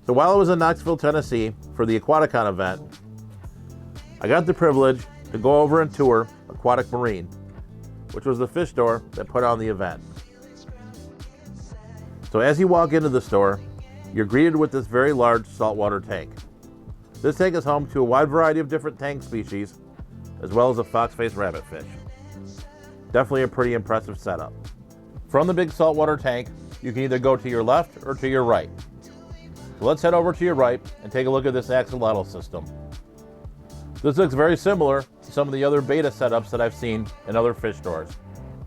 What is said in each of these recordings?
So while I was in Knoxville, Tennessee for the Aquaticon event, I got the privilege to go over and tour Aquatic Marine, which was the fish store that put on the event. So as you walk into the store, you're greeted with this very large saltwater tank. This tank is home to a wide variety of different tank species, as well as a fox-faced rabbitfish. Definitely a pretty impressive setup. From the big saltwater tank, you can either go to your left or to your right. So let's head over to your right and take a look at this axolotl system. This looks very similar to some of the other beta setups that I've seen in other fish stores.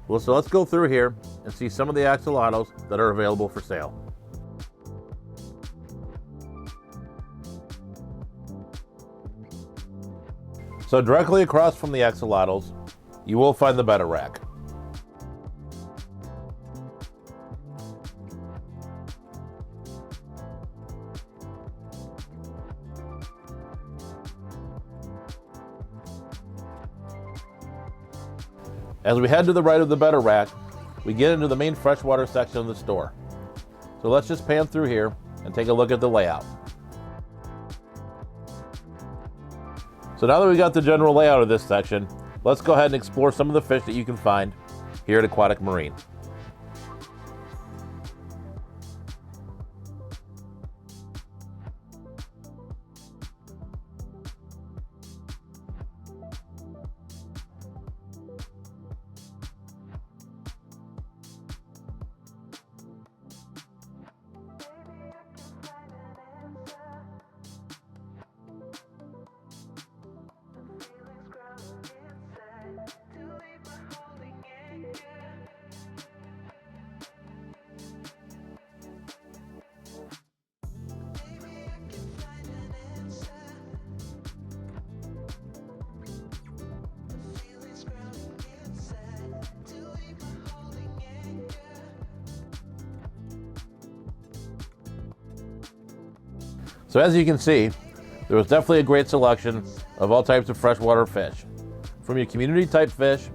Well, so let's go through here and see some of the axolotls that are available for sale. So directly across from the axolotls, you will find the Betta Rack. As we head to the right of the Betta Rack, we get into the main freshwater section of the store. So let's just pan through here and take a look at the layout. So now that we got the general layout of this section, let's go ahead and explore some of the fish that you can find here at Aquatic Marine. So as you can see, there was definitely a great selection of all types of freshwater fish, from your community type fish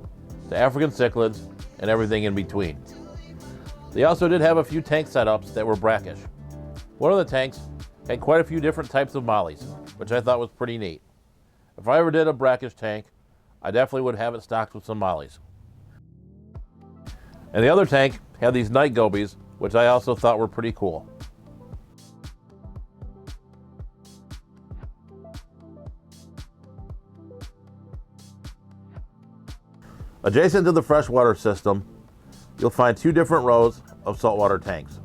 to African cichlids and everything in between. They also did have a few tank setups that were brackish. One of the tanks had quite a few different types of mollies, which I thought was pretty neat. If I ever did a brackish tank, I definitely would have it stocked with some mollies. And the other tank had these night gobies, which I also thought were pretty cool. Adjacent to the freshwater system, you'll find two different rows of saltwater tanks.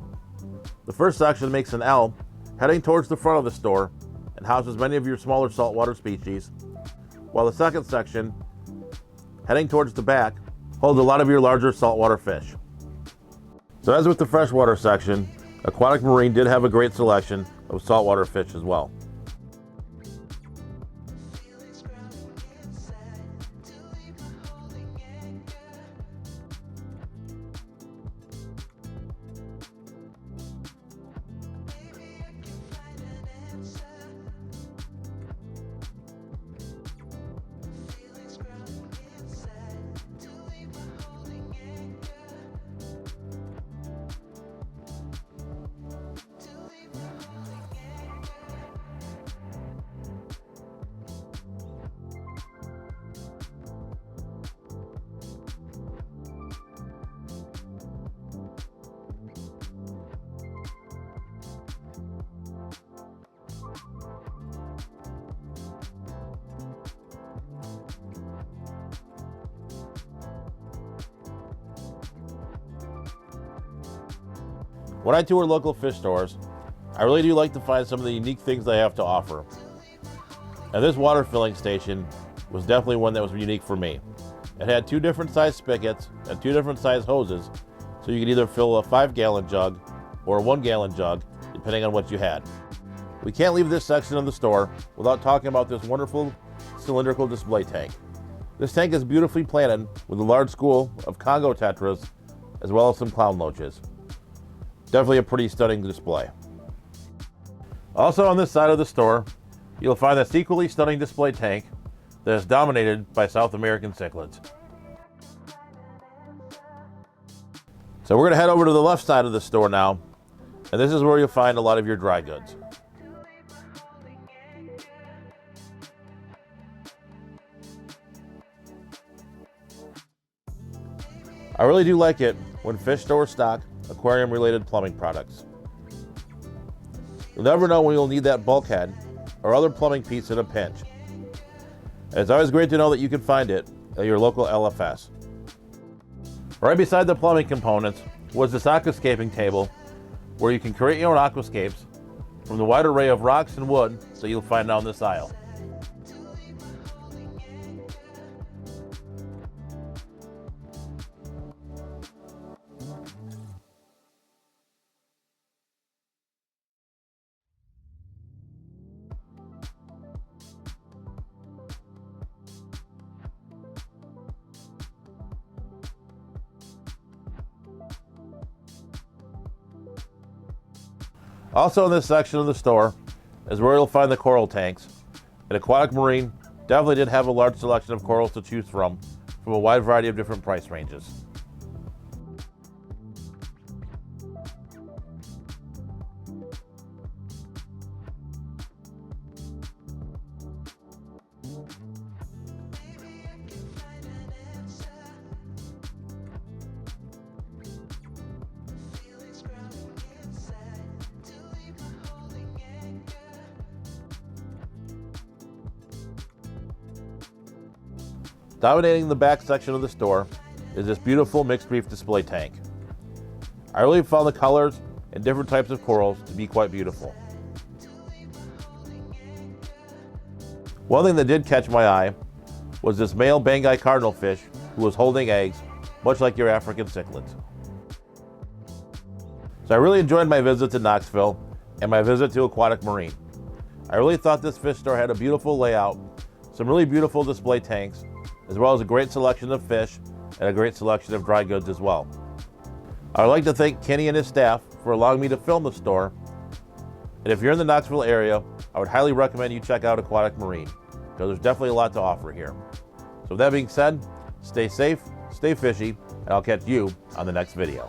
The first section makes an L heading towards the front of the store and houses many of your smaller saltwater species, while the second section, heading towards the back, holds a lot of your larger saltwater fish. So as with the freshwater section, Aquatic Marine did have a great selection of saltwater fish as well. When I tour local fish stores, I really do like to find some of the unique things they have to offer. And this water filling station was definitely one that was unique for me. It had two different size spigots and two different size hoses, so you could either fill a 5-gallon jug or a 1-gallon jug, depending on what you had. We can't leave this section of the store without talking about this wonderful cylindrical display tank. This tank is beautifully planted with a large school of Congo tetras, as well as some clown loaches. Definitely a pretty stunning display. Also on this side of the store, you'll find this equally stunning display tank that is dominated by South American cichlids. So we're going to head over to the left side of the store now, and this is where you'll find a lot of your dry goods. I really do like it when fish stores stock aquarium-related plumbing products. You'll never know when you'll need that bulkhead or other plumbing piece in a pinch. And it's always great to know that you can find it at your local LFS. Right beside the plumbing components was this aquascaping table where you can create your own aquascapes from the wide array of rocks and wood that you'll find down this aisle. Also in this section of the store is where you'll find the coral tanks. And Aquatic Marine definitely did have a large selection of corals to choose from a wide variety of different price ranges. Dominating the back section of the store is this beautiful mixed reef display tank. I really found the colors and different types of corals to be quite beautiful. One thing that did catch my eye was this male Banggai cardinalfish who was holding eggs, much like your African cichlids. So I really enjoyed my visit to Knoxville and my visit to Aquatic Marine. I really thought this fish store had a beautiful layout, some really beautiful display tanks, as well as a great selection of fish and a great selection of dry goods as well. I would like to thank Kenny and his staff for allowing me to film the store. And if you're in the Knoxville area, I would highly recommend you check out Aquatic Marine, because there's definitely a lot to offer here. So with that being said, stay safe, stay fishy, and I'll catch you on the next video.